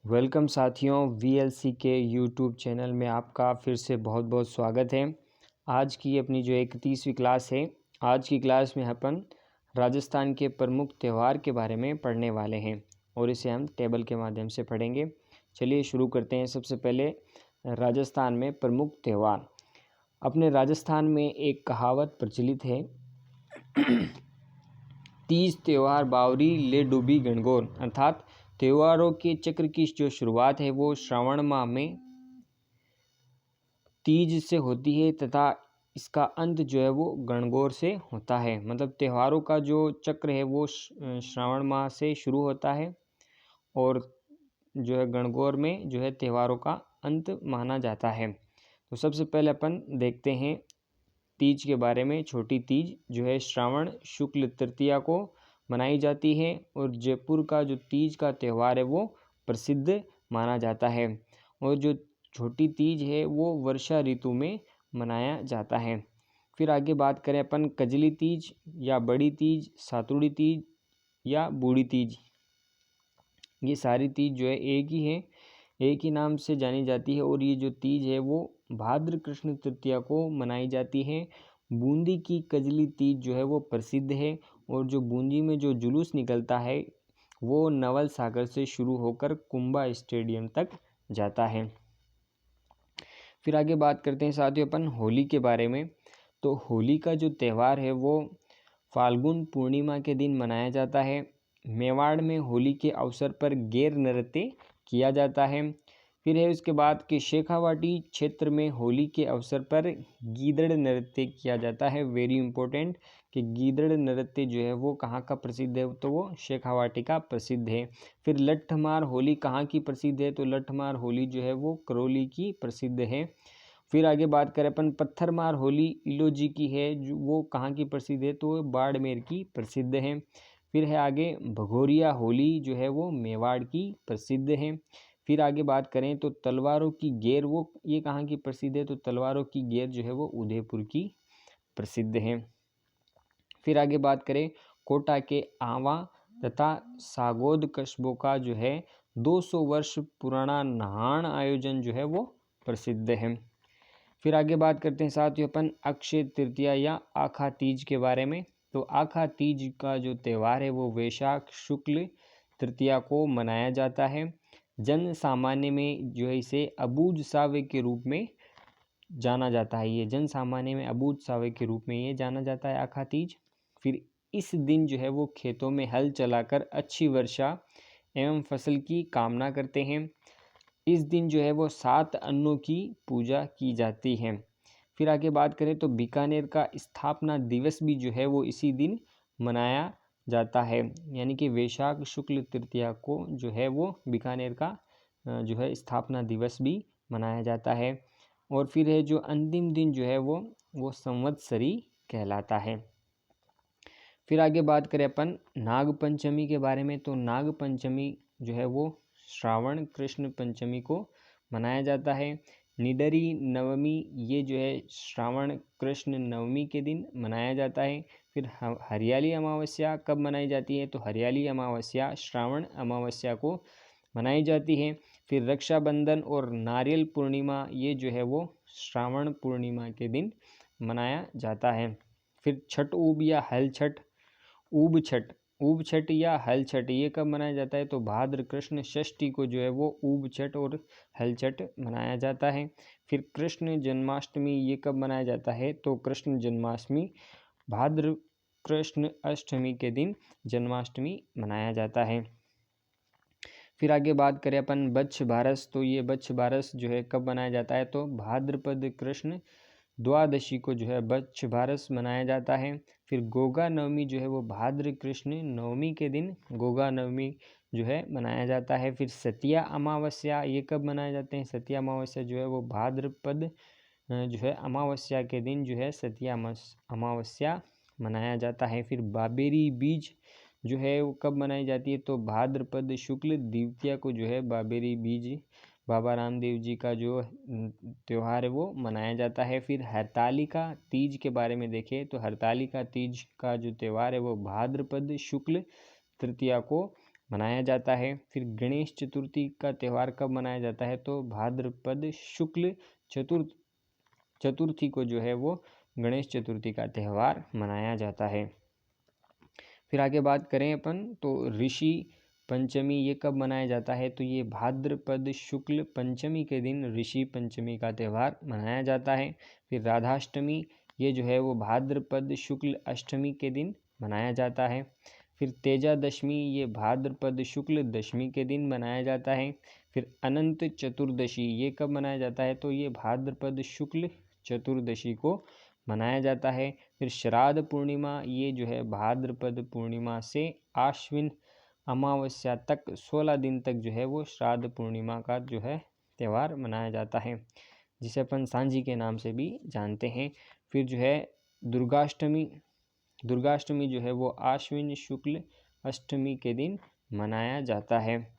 Welcome साथियों, VLC के YouTube channel में आपका फिर से बहुत बहुत स्वागत है। आज की अपनी जो 31वीं क्लास है, आज की क्लास में अपन राजस्थान के प्रमुख त्यौहार के बारे में पढ़ने वाले हैं और इसे हम टेबल के माध्यम से पढ़ेंगे। चलिए शुरू करते हैं। सबसे पहले राजस्थान में प्रमुख त्यौहार। अपने राजस्थान में एक कहावत प्रचलित है, तीज त्यौहार बावरी ले डूबी गणगौर, अर्थात त्योहारों के चक्र की जो शुरुआत है वो श्रावण माह में तीज से होती है तथा इसका अंत जो है वो गणगौर से होता है। मतलब त्योहारों का जो चक्र है वो श्रावण माह से शुरू होता है और जो है गणगौर में जो है त्योहारों का अंत माना जाता है। तो सबसे पहले अपन देखते हैं तीज के बारे में। छोटी तीज जो है श्रावण शुक्ल तृतीया को मनाई जाती है और जयपुर का जो तीज का त्यौहार है वो प्रसिद्ध माना जाता है। और जो छोटी तीज है वो वर्षा ऋतु में मनाया जाता है। फिर आगे बात करें अपन कजली तीज या बड़ी तीज, सातुड़ी तीज या बूढ़ी तीज। ये सारी तीज जो है एक ही है, एक ही नाम से जानी जाती है और ये जो तीज है वो भाद्र कृष्ण तृतीया को मनाई जाती है। बूंदी की कजली तीज जो है वो प्रसिद्ध है और जो बूंदी में जो जुलूस निकलता है वो नवल सागर से शुरू होकर कुंभा स्टेडियम तक जाता है। फिर आगे बात करते हैं साथियों अपन होली के बारे में। तो होली का जो त्यौहार है वो फाल्गुन पूर्णिमा के दिन मनाया जाता है। मेवाड़ में होली के अवसर पर गैर नृत्य किया जाता है। फिर है उसके बाद कि शेखावाटी क्षेत्र में होली के अवसर पर गीदड़ नृत्य किया जाता है। वेरी इंपॉर्टेंट कि गीदड़ नृत्य जो है वो कहाँ का प्रसिद्ध है, तो वो शेखावाटी का प्रसिद्ध है। फिर लट्ठमार होली कहाँ की प्रसिद्ध है, तो लट्ठमार होली जो है वो करौली की प्रसिद्ध है। फिर आगे बात करें अपन पत्थरमार होली इलोजी की है, जो वो कहाँ की प्रसिद्ध है, तो बाड़मेर की प्रसिद्ध है। फिर है आगे भगोरिया होली जो है वो मेवाड़ की प्रसिद्ध है। फिर आगे बात करें तो तलवारों की गेर, वो ये कहाँ की प्रसिद्ध है, तो तलवारों की गेर जो है वो उदयपुर की प्रसिद्ध है। फिर आगे बात करें कोटा के आवा तथा सागोद कस्बों का जो है 200 वर्ष पुराना नहान आयोजन जो है वो प्रसिद्ध है। फिर आगे बात करते हैं साथियों अपन अक्षय तृतीया या आखा तीज के बारे में। तो आखा तीज का जो त्यौहार है वो वैशाख शुक्ल तृतीया को मनाया जाता है। जन सामान्य में जो है इसे अबूझ सावे के रूप में जाना जाता है। ये जन सामान्य में अबूझ सावे के रूप में ये जाना जाता है आखा तीज। फिर इस दिन जो है वो खेतों में हल चलाकर अच्छी वर्षा एवं फसल की कामना करते हैं। इस दिन जो है वो 7 अन्नों की पूजा की जाती है। फिर आगे बात करें तो बीकानेर का स्थापना दिवस भी जो है वो इसी दिन मनाया जाता है, यानी कि वैशाख शुक्ल तृतीया को जो है वो बीकानेर का जो है स्थापना दिवस भी मनाया जाता है। और फिर है जो अंतिम दिन जो है वो संवत्सरी कहलाता है। फिर आगे बात करें अपन नाग पंचमी के बारे में। तो नाग पंचमी जो है वो श्रावण कृष्ण पंचमी को मनाया जाता है। निडरी नवमी ये जो है श्रावण कृष्ण नवमी के दिन मनाया जाता है। फिर हरियाली अमावस्या कब मनाई जाती है, तो हरियाली अमावस्या श्रावण अमावस्या को मनाई जाती है। फिर रक्षाबंधन और नारियल पूर्णिमा ये जो है वो श्रावण पूर्णिमा के दिन मनाया जाता है। फिर छठ ऊब या हल छठ, ऊब छठ या हल छठ ये कब मनाया जाता है, तो भाद्र कृष्ण षष्ठी को जो है वो ऊब छठ और हल छठ मनाया जाता है। फिर कृष्ण जन्माष्टमी ये कब मनाया जाता है, तो कृष्ण जन्माष्टमी भाद्र कृष्ण अष्टमी के दिन जन्माष्टमी मनाया जाता है। फिर आगे बात करें अपन बच्छ बारस। तो ये बच्छ बारस जो है कब मनाया जाता है, तो भाद्रपद कृष्ण द्वादशी को जो है बच्छ बारस मनाया जाता है। फिर गोगा नवमी जो है वो भाद्र कृष्ण नवमी के दिन गोगा नवमी जो है मनाया जाता है। फिर सतिया अमावस्या ये कब मनाए जाते हैं, सतिया अमावस्या जो है वो भाद्रपद जो है अमावस्या के दिन जो है सतिया अमावस्या मनाया जाता है। फिर बाबेरी बीज जो है वो कब मनाई जाती है, तो भाद्रपद शुक्ल द्वितीया को जो है बाबेरी बीज बाबा रामदेव जी का जो त्यौहार है वो मनाया जाता है। फिर हरतालिका तीज के बारे में देखें तो हरतालिका तीज का जो त्यौहार है वो भाद्रपद शुक्ल तृतीया को मनाया जाता है। फिर गणेश चतुर्थी का त्यौहार कब मनाया जाता है, तो भाद्रपद शुक्ल चतुर्थी को जो है वो गणेश चतुर्थी का त्यौहार मनाया जाता है। फिर आगे बात करें अपन तो ऋषि पंचमी ये कब मनाया जाता है, तो ये भाद्रपद शुक्ल पंचमी के दिन ऋषि पंचमी का त्यौहार मनाया जाता है। फिर राधाष्टमी ये जो है वो भाद्रपद शुक्ल अष्टमी के दिन मनाया जाता है। फिर तेजादशमी ये भाद्रपद शुक्ल दशमी के दिन मनाया जाता है। फिर अनंत चतुर्दशी ये कब मनाया जाता है, तो ये भाद्रपद शुक्ल चतुर्दशी को मनाया जाता है। फिर श्राद्ध पूर्णिमा ये जो है भाद्रपद पूर्णिमा से आश्विन अमावस्या तक 16 दिन तक जो है वो श्राद्ध पूर्णिमा का जो है त्यौहार मनाया जाता है, जिसे अपन सांझी के नाम से भी जानते हैं। फिर जो है दुर्गाष्टमी जो है वो आश्विन शुक्ल अष्टमी के दिन मनाया जाता है।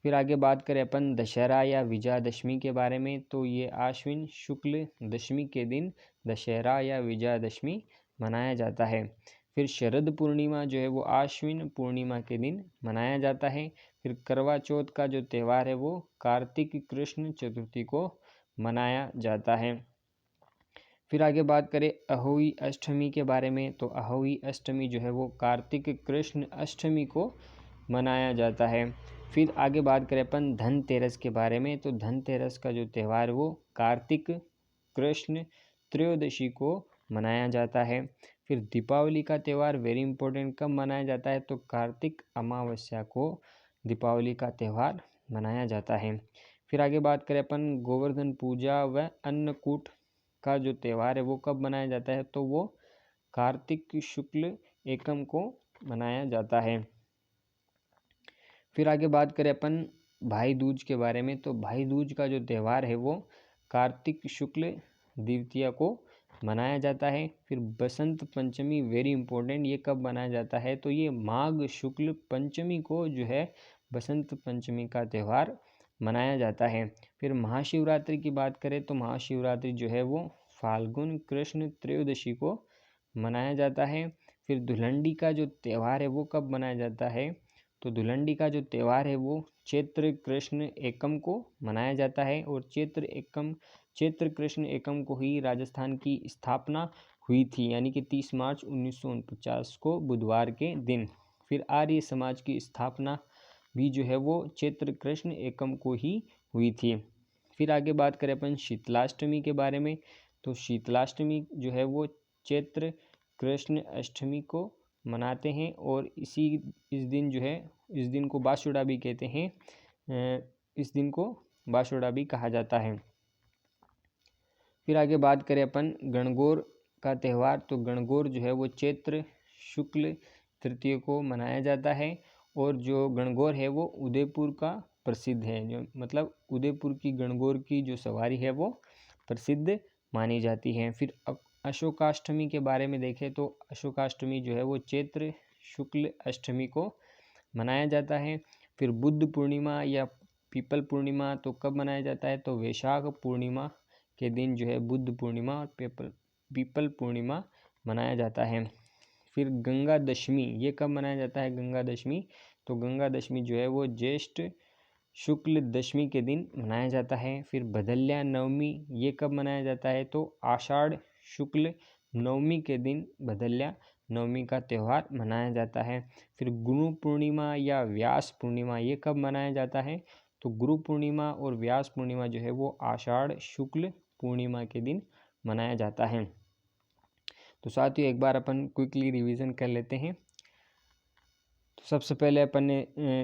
फिर आगे बात करें अपन दशहरा या विजयादशमी के बारे में, तो ये आश्विन शुक्ल दशमी के दिन दशहरा या विजयादशमी मनाया जाता है। फिर शरद पूर्णिमा जो है वो आश्विन पूर्णिमा के दिन मनाया जाता है। फिर करवा चौथ का जो त्यौहार है वो कार्तिक कृष्ण चतुर्थी को मनाया जाता है। फिर आगे बात करें अहोई अष्टमी के बारे में, तो अहोई अष्टमी जो है वो कार्तिक कृष्ण अष्टमी को मनाया जाता है। फिर आगे बात करें अपन धनतेरस के बारे में, तो धनतेरस का जो त्यौहार वो कार्तिक कृष्ण त्रयोदशी को मनाया जाता है। फिर दीपावली का त्यौहार वेरी इंपॉर्टेंट कब मनाया जाता है, तो कार्तिक अमावस्या को दीपावली का त्यौहार मनाया जाता है। फिर आगे बात करें अपन गोवर्धन पूजा व अन्नकूट का जो त्यौहार है वो कब मनाया जाता है, तो वो कार्तिक शुक्ल एकम को मनाया जाता है। फिर आगे बात करें अपन भाई दूज के बारे में, तो भाई दूज का जो त्यौहार है वो कार्तिक शुक्ल द्वितीया को मनाया जाता है। फिर बसंत पंचमी वेरी इंपॉर्टेंट, ये कब मनाया जाता है, तो ये माघ शुक्ल पंचमी को जो है बसंत पंचमी का त्यौहार मनाया जाता है। फिर महाशिवरात्रि की बात करें तो महाशिवरात्रि जो है वो फाल्गुन कृष्ण त्रयोदशी को मनाया जाता है। फिर धुलंडी का जो त्यौहार है वो कब मनाया जाता है, तो धुलंडी का जो त्यौहार है वो चैत्र कृष्ण एकम को मनाया जाता है। और चैत्र कृष्ण एकम को ही राजस्थान की स्थापना हुई थी, यानी कि 30 मार्च 1949 को बुधवार के दिन। फिर आर्य समाज की स्थापना भी जो है वो चैत्र कृष्ण एकम को ही हुई थी। फिर आगे बात करें अपन शीतलाष्टमी के बारे में, तो शीतलाष्टमी जो है वो चैत्र कृष्ण अष्टमी को मनाते हैं और इस दिन को बासुड़ा भी कहते हैं, इस दिन को बासुड़ा भी कहा जाता है। फिर आगे बात करें अपन गणगौर का त्यौहार, तो गणगौर जो है वो चैत्र शुक्ल तृतीय को मनाया जाता है। और जो गणगौर है वो उदयपुर का प्रसिद्ध है, जो मतलब उदयपुर की गणगौर की जो सवारी है वो प्रसिद्ध मानी जाती है। फिर अशोकाष्टमी के बारे में देखें तो अशोकाष्टमी जो है वो चैत्र शुक्ल अष्टमी को मनाया जाता है। फिर बुद्ध पूर्णिमा या पीपल पूर्णिमा तो कब मनाया जाता है, तो वैशाख पूर्णिमा के दिन जो है बुद्ध पूर्णिमा और पीपल पूर्णिमा मनाया जाता है। फिर गंगा दशमी ये कब मनाया जाता है, गंगा दशमी, तो गंगा दशमी जो है वो ज्येष्ठ शुक्ल दशमी के दिन मनाया जाता है। फिर भदल्या नवमी ये कब मनाया जाता है, तो आषाढ़ शुक्ल नवमी के दिन भदल्या नवमी का त्यौहार मनाया जाता है। फिर गुरु पूर्णिमा या व्यास पूर्णिमा ये कब मनाया जाता है, तो गुरु पूर्णिमा और व्यास पूर्णिमा जो है वो आषाढ़ शुक्ल पूर्णिमा के दिन मनाया जाता है। तो साथियों एक बार अपन क्विकली रिवीजन कर लेते हैं। तो सबसे पहले अपन ने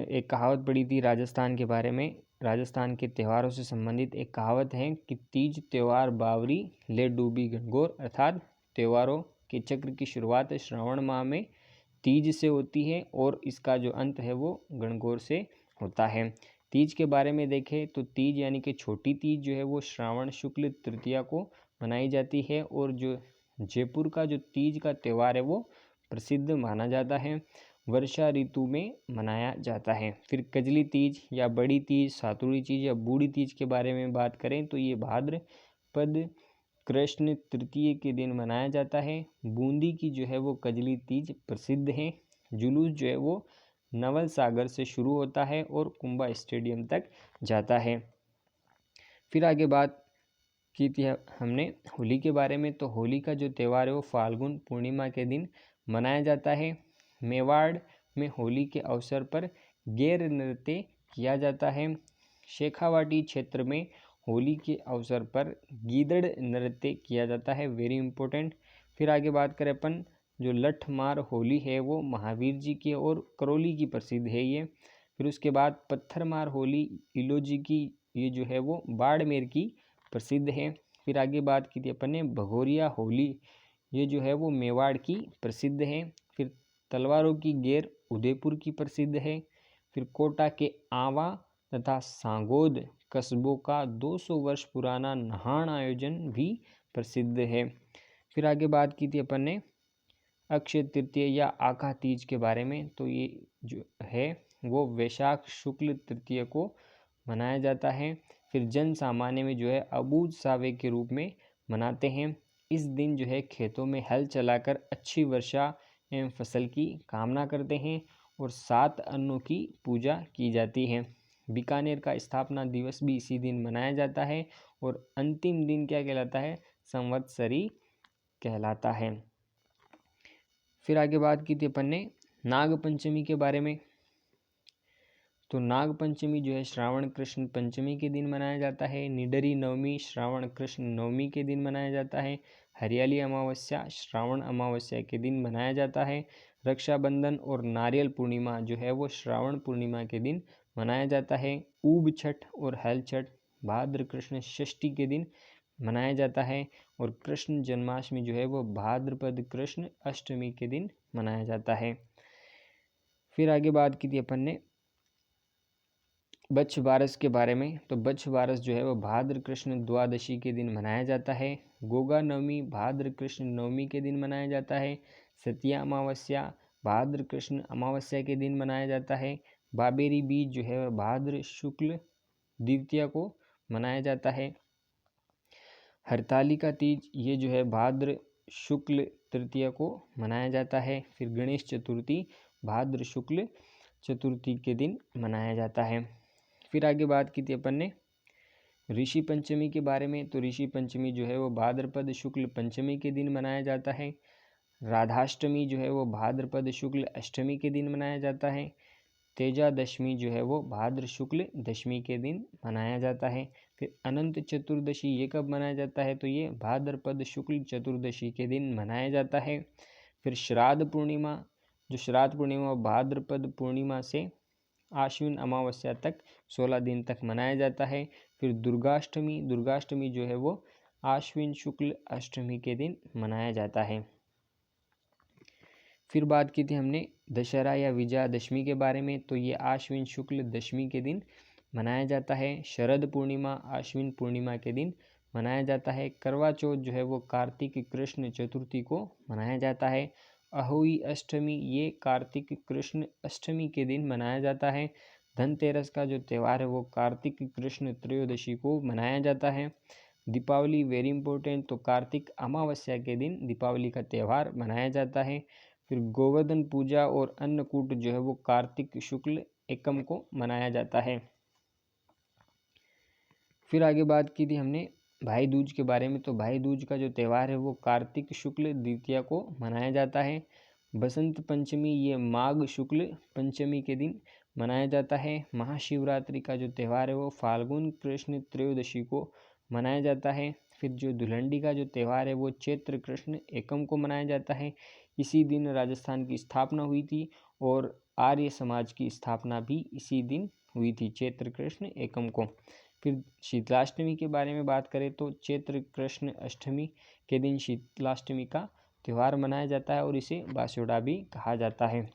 एक कहावत पढ़ी थी राजस्थान के बारे में। राजस्थान के त्योहारों से संबंधित एक कहावत है कि तीज त्योहार बावरी ले डूबी गणगौर, अर्थात त्योहारों के चक्र की शुरुआत श्रावण माह में तीज से होती है और इसका जो अंत है वो गणगौर से होता है। तीज के बारे में देखें तो तीज यानी कि छोटी तीज जो है वो श्रावण शुक्ल तृतीया को मनाई जाती है और जो जयपुर का जो तीज का त्यौहार है वो प्रसिद्ध माना जाता है, वर्षा ऋतु में मनाया जाता है। फिर कजली तीज या बड़ी तीज, सातुड़ी तीज या बूढ़ी तीज के बारे में बात करें तो ये भाद्रपद कृष्ण तृतीय के दिन मनाया जाता है। बूंदी की जो है वो कजली तीज प्रसिद्ध है। जुलूस जो है वो नवल सागर से शुरू होता है और कुंभा स्टेडियम तक जाता है। फिर आगे बात की थी हमने होली के बारे में। तो होली का जो त्यौहार है वो फाल्गुन पूर्णिमा के दिन मनाया जाता है। मेवाड़ में होली के अवसर पर गैर नृत्य किया जाता है। शेखावाटी क्षेत्र में होली के अवसर पर गीदड़ नृत्य किया जाता है, वेरी इंपॉर्टेंट। फिर आगे बात करें अपन, जो लठमार होली है वो महावीर जी की और करौली की प्रसिद्ध है ये। फिर उसके बाद पत्थरमार होली इलोजी की, ये जो है वो बाड़मेर की प्रसिद्ध है। फिर आगे बात की थी अपन ने भगोरिया होली, ये जो है वो मेवाड़ की प्रसिद्ध है। फिर तलवारों की गेर उदयपुर की प्रसिद्ध है। फिर कोटा के आवा तथा सांगोद कस्बों का 200 वर्ष पुराना नहान आयोजन भी प्रसिद्ध है। फिर आगे बात की थी अपन ने अक्षय तृतीय या आका तीज के बारे में। तो ये जो है वो वैशाख शुक्ल तृतीय को मनाया जाता है। फिर जन सामान्य में जो है अबूझ सावे के रूप में मनाते हैं। इस दिन जो है खेतों में हल चलाकर अच्छी वर्षा एवं फसल की कामना करते हैं और 7 अन्नों की पूजा की जाती है। बीकानेर का स्थापना दिवस भी इसी दिन मनाया जाता है और अंतिम दिन क्या कहलाता है, संवत्सरी कहलाता है। फिर आगे बात की थी अपन ने नाग पंचमी के बारे में। तो नाग पंचमी जो है श्रावण कृष्ण पंचमी के दिन मनाया जाता है। निडरी नवमी श्रावण कृष्ण नवमी के दिन मनाया जाता है। हरियाली अमावस्या श्रावण अमावस्या के दिन मनाया जाता है। रक्षाबंधन और नारियल पूर्णिमा जो है वो श्रावण पूर्णिमा के दिन मनाया जाता है। ऊब छठ और हल छठ भाद्र कृष्ण षष्ठी के दिन मनाया जाता है। और कृष्ण जन्माष्टमी जो है वो भाद्रपद कृष्ण अष्टमी के दिन मनाया जाता है। फिर आगे बात की थी अपन ने बच्छ बारस के बारे में। तो बच्छ बारस जो है वो भाद्र कृष्ण द्वादशी के दिन मनाया जाता है। गोगा नवमी भाद्र कृष्ण नवमी के दिन मनाया जाता है। सतिया अमावस्या भाद्र कृष्ण अमावस्या के दिन मनाया जाता है। बाबेरी बीज जो है वह भाद्र शुक्ल द्वितीया को मनाया जाता है। हरतालिका तीज ये जो है भाद्र शुक्ल तृतीया को मनाया जाता है। फिर गणेश चतुर्थी भाद्र शुक्ल चतुर्थी के दिन मनाया जाता है। फिर आगे बात की थी अपन ने ऋषि पंचमी के बारे में। तो ऋषि पंचमी जो है वो भाद्रपद शुक्ल पंचमी के दिन मनाया जाता है। राधाष्टमी जो है वो भाद्रपद शुक्ल अष्टमी के दिन मनाया जाता है। तेजा दशमी जो है वो भाद्र शुक्ल दशमी के दिन मनाया जाता है। फिर अनंत चतुर्दशी ये कब मनाया जाता है, तो ये भाद्रपद शुक्ल चतुर्दशी के दिन मनाया जाता है। फिर श्राद्ध पूर्णिमा, जो श्राद्ध पूर्णिमा भाद्रपद पूर्णिमा से आश्विन अमावस्या तक 16 दिन तक मनाया जाता है। फिर दुर्गाष्टमी, दुर्गाष्टमी जो है वो आश्विन शुक्ल अष्टमी के दिन मनाया जाता है। फिर बात की थी हमने दशहरा या विजयादशमी के बारे में। तो ये आश्विन शुक्ल दशमी के दिन मनाया जाता है। शरद पूर्णिमा आश्विन पूर्णिमा के दिन मनाया जाता है। करवा चौथ जो है वो कार्तिक कृष्ण चतुर्थी को मनाया जाता है। अहोई अष्टमी ये कार्तिक कृष्ण अष्टमी के दिन मनाया जाता है। धनतेरस का जो त्यौहार है वो कार्तिक कृष्ण त्रयोदशी को मनाया जाता है। दीपावली वेरी इंपॉर्टेंट, तो कार्तिक अमावस्या के दिन दीपावली का त्यौहार मनाया जाता है। फिर गोवर्धन पूजा और अन्नकूट जो है वो कार्तिक शुक्ल एकम को मनाया जाता है। फिर आगे बात की थी हमने भाई दूज के बारे में। तो भाई दूज का जो त्यौहार है वो कार्तिक शुक्ल द्वितीया को मनाया जाता है। बसंत पंचमी ये माघ शुक्ल पंचमी के दिन मनाया जाता है। महाशिवरात्रि का जो त्यौहार है वो फाल्गुन कृष्ण त्रयोदशी को मनाया जाता है। फिर जो धुलंडी का जो त्यौहार है वो चैत्र कृष्ण एकम को मनाया जाता है। इसी दिन राजस्थान की स्थापना हुई थी और आर्य समाज की स्थापना भी इसी दिन हुई थी, चैत्र कृष्ण एकम को। फिर शीतलाष्टमी के बारे में बात करें तो चैत्र कृष्ण अष्टमी के दिन शीतलाष्टमी का त्यौहार मनाया जाता है और इसे बास्योडा भी कहा जाता है।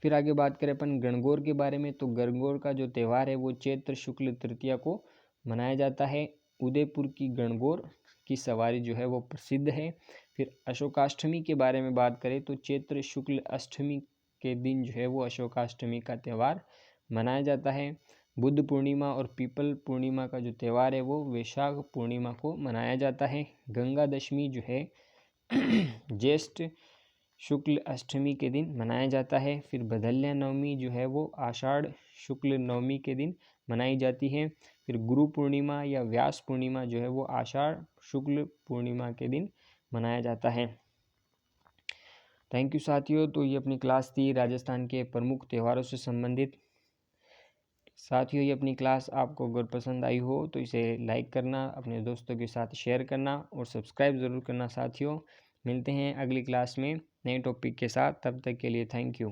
फिर आगे बात करें अपन गणगौर के बारे में। तो गणगौर का जो त्यौहार है वो चैत्र शुक्ल तृतीया को मनाया जाता है। उदयपुर की गणगौर की सवारी जो है वो प्रसिद्ध है। फिर अशोकाष्टमी के बारे में बात करें तो चैत्र शुक्ल अष्टमी के दिन जो है वो अशोकाष्टमी का त्यौहार मनाया जाता है। बुद्ध पूर्णिमा और पीपल पूर्णिमा का जो त्यौहार है वो वैशाख पूर्णिमा को मनाया जाता है। गंगा दशमी जो है ज्येष्ठ शुक्ल अष्टमी के दिन मनाया जाता है। फिर बदल्या नवमी जो है वो आषाढ़ शुक्ल नवमी के दिन मनाई जाती है। फिर गुरु पूर्णिमा या व्यास पूर्णिमा जो है वो आषाढ़ शुक्ल पूर्णिमा के दिन मनाया जाता है। थैंक यू साथियों। तो ये अपनी क्लास थी राजस्थान के प्रमुख त्योहारों से संबंधित। साथियों ये अपनी क्लास आपको अगर पसंद आई हो तो इसे लाइक करना, अपने दोस्तों के साथ शेयर करना और सब्सक्राइब ज़रूर करना साथियों। मिलते हैं अगली क्लास में नए टॉपिक के साथ, तब तक के लिए थैंक यू।